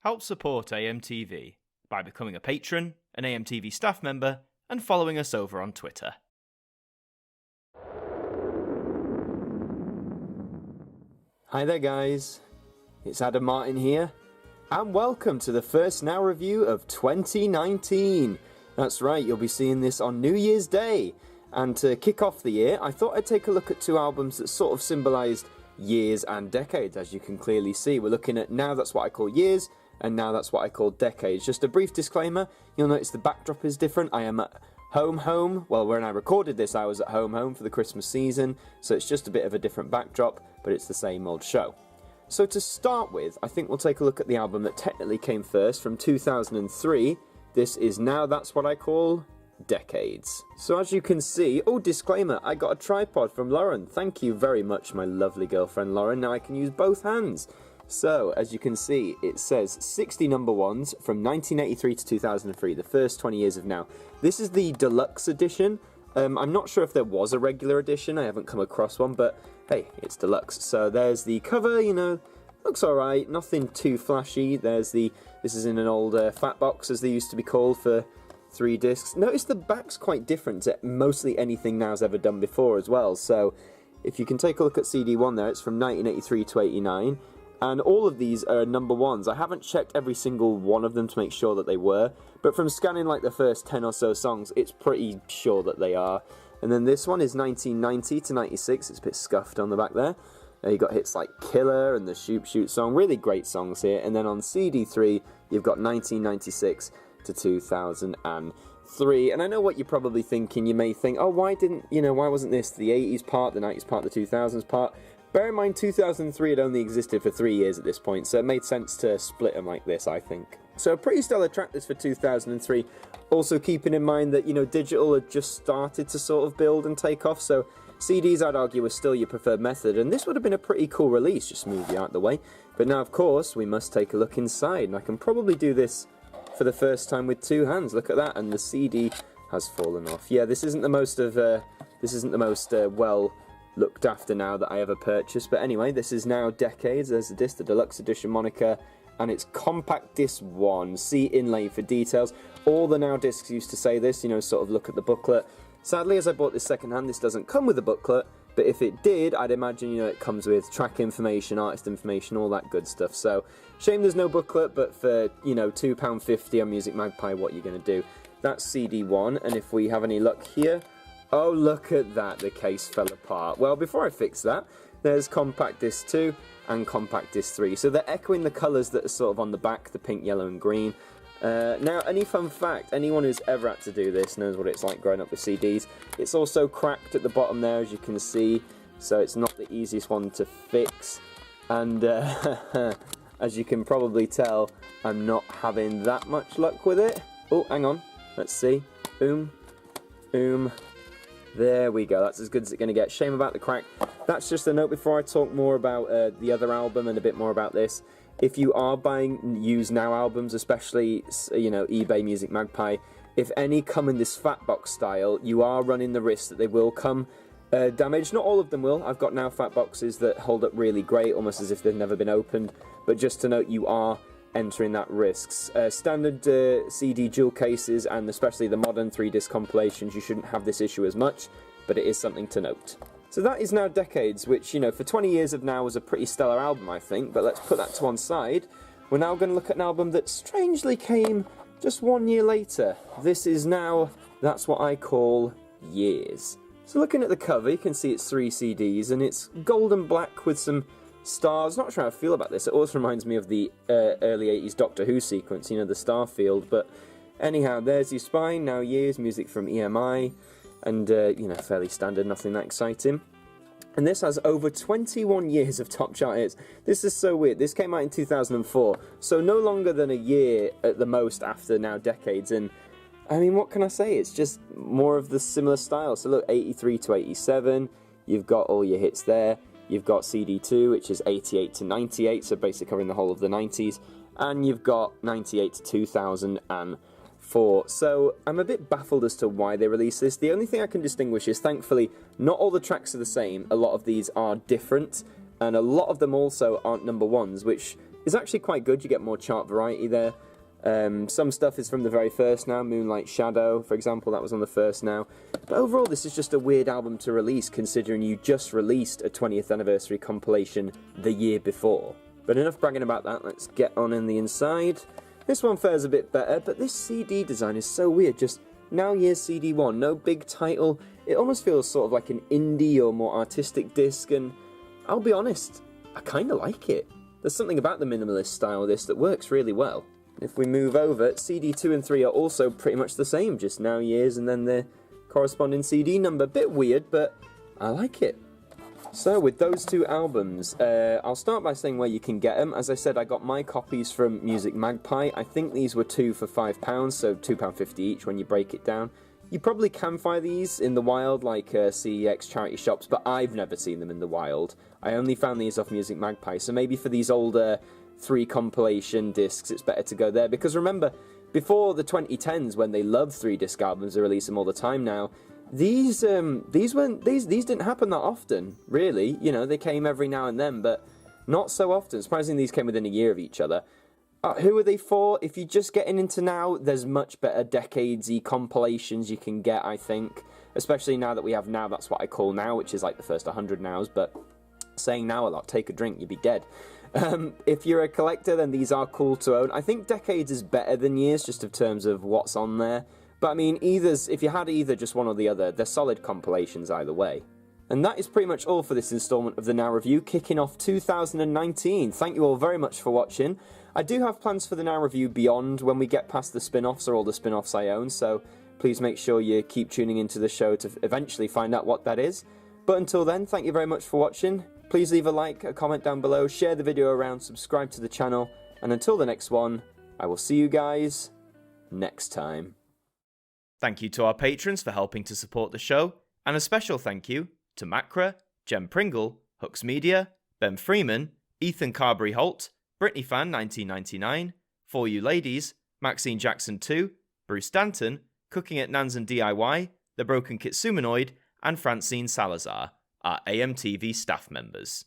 Help support AMTV by becoming a patron, an AMTV staff member, and following us over on Twitter. Hi there guys, it's Adam Martin here, and welcome to the First Now review of 2019. That's right, you'll be seeing this on New Year's Day. And to kick off the year, I thought I'd take a look at two albums that sort of symbolised years and decades, as you can clearly see. We're looking at Now That's What I Call Years, and Now That's What I Call Decades. Just a brief disclaimer, you'll notice the backdrop is different. I am at home. Well, when I recorded this, I was at home for the Christmas season, so it's just a bit of a different backdrop, but it's the same old show. So to start with, I think we'll take a look at the album that technically came first, from 2003. This is Now That's What I Call Decades. So as you can see, disclaimer, I got a tripod from Lauren. Thank you very much, my lovely girlfriend Lauren. Now I can use both hands. So, as you can see, it says 60 number ones from 1983 to 2003, the first 20 years of Now. This is the deluxe edition. I'm not sure if there was a regular edition, I haven't come across one, but hey, it's deluxe. So there's the cover, looks alright, nothing too flashy. This is in an old fat box, as they used to be called, for 3 discs. Notice the back's quite different to mostly anything Now's ever done before as well. So if you can take a look at CD1 there, it's from 1983 to 89. And all of these are number ones. I haven't checked every single one of them to make sure that they were, but from scanning like the first 10 or so songs, it's pretty sure that they are. And then this one is 1990 to 96. It's a bit scuffed on the back there. You got hits like Killer and the Shoot Shoot song. Really great songs here. And then on CD3, you've got 1996 to 2003. And I know what you're probably thinking. You may think, why wasn't this the 80s part, the 90s part, the 2000s part? Bear in mind, 2003 had only existed for 3 years at this point, so it made sense to split them like this, I think. So a pretty stellar track this for 2003. Also keeping in mind that, digital had just started to sort of build and take off, so CDs, I'd argue, were still your preferred method, and this would have been a pretty cool release, just move you out of the way. But now, of course, we must take a look inside, and I can probably do this for the first time with 2 hands. Look at that, and the CD has fallen off. Yeah, this isn't the most well looked after Now that I ever purchased, but anyway, this is Now Decades. There's the disc, the deluxe edition moniker, and it's compact disc 1. See inlay for details. All the Now discs used to say this, sort of look at the booklet. Sadly, as I bought this second hand, this doesn't come with a booklet, but if it did, I'd imagine, it comes with track information, artist information, all that good stuff. So, shame there's no booklet, but for, £2.50 on Music Magpie, what you're going to do. That's CD1, and if we have any luck here, oh, look at that, the case fell apart. Well, before I fix that, there's compact disc 2 and compact disc 3. So they're echoing the colours that are sort of on the back, the pink, yellow and green. Now, any fun fact, anyone who's ever had to do this knows what it's like growing up with CDs. It's also cracked at the bottom there, as you can see, so it's not the easiest one to fix. And as you can probably tell, I'm not having that much luck with it. Oh, hang on, let's see. There we go, that's as good as it's going to get. Shame about the crack. That's just a note before I talk more about the other album and a bit more about this. If you are buying used Now albums, especially, eBay, Music Magpie, if any come in this fat box style, you are running the risk that they will come damaged. Not all of them will. I've got Now fat boxes that hold up really great, almost as if they've never been opened. But just to note, you are entering that risks. Standard CD dual cases, and especially the modern 3-disc compilations, you shouldn't have this issue as much, but it is something to note. So that is Now Decades, which, for 20 years of Now was a pretty stellar album, I think, but let's put that to one side. We're now going to look at an album that strangely came just 1 year later. This is Now That's What I Call Years. So looking at the cover, you can see it's 3 CDs, and it's gold and black with some stars. Not sure how I feel about this. It always reminds me of the early 80s Doctor Who sequence, the star field. But anyhow, there's your spine, Now Years, music from EMI, and, fairly standard, nothing that exciting. And this has over 21 years of top chart hits. This is so weird. This came out in 2004, so no longer than a year at the most after Now Decades. And, I mean, what can I say? It's just more of the similar style. So look, 83 to 87, you've got all your hits there. You've got CD2, which is 88 to 98, so basically covering the whole of the 90s. And you've got 98 to 2004. So I'm a bit baffled as to why they released this. The only thing I can distinguish is, thankfully, not all the tracks are the same. A lot of these are different, and a lot of them also aren't number ones, which is actually quite good. You get more chart variety there. Some stuff is from the very first now. Moonlight Shadow, for example, that was on the first now. But overall, this is just a weird album to release, considering you just released a 20th anniversary compilation the year before. But enough bragging about that, let's get on in the inside. This one fares a bit better, but this CD design is so weird. Just Now Year's CD1, no big title. It almost feels sort of like an indie or more artistic disc, and I'll be honest, I kind of like it. There's something about the minimalist style of this that works really well. If we move over, CD 2 and 3 are also pretty much the same, just Now Year's and then the corresponding CD number. Bit weird, but I like it. So with those two albums, I'll start by saying where you can get them. As I said, I got my copies from Music Magpie. I think these were two for £5, so £2.50 each when you break it down. You probably can find these in the wild, like CEX charity shops, but I've never seen them in the wild. I only found these off Music Magpie, so maybe for these older 3 compilation discs, it's better to go there. Because remember, before the 2010s, when they loved 3-disc albums, they release them all the time now. These didn't happen that often, really. You know, they came every now and then, but not so often. Surprisingly, these came within a year of each other. Who are they for? If you're just getting into now, there's much better decades-y compilations you can get, I think. Especially now that we have Now, That's What I Call Now, which is like the first 100 nows, but saying now a lot, take a drink, you'd be dead. If you're a collector, then these are cool to own. I think decades is better than years, just in terms of what's on there. But I mean, if you had either, just one or the other, they're solid compilations either way. And that is pretty much all for this installment of the Now Review, kicking off 2019. Thank you all very much for watching. I do have plans for the Now Review beyond when we get past the spin-offs or all the spin-offs I own, so please make sure you keep tuning into the show to eventually find out what that is. But until then, thank you very much for watching. Please leave a like, a comment down below, share the video around, subscribe to the channel, and until the next one, I will see you guys next time. Thank you to our patrons for helping to support the show, and a special thank you to Macra, Jem Pringle, Hooks Media, Ben Freeman, Ethan Carberry-Holt, Brittany Fan 1999, For You Ladies, Maxine Jackson 2, Bruce Danton, Cooking at Nans and DIY, The Broken Kitsumanoid, and Francine Salazar, our AMTV staff members.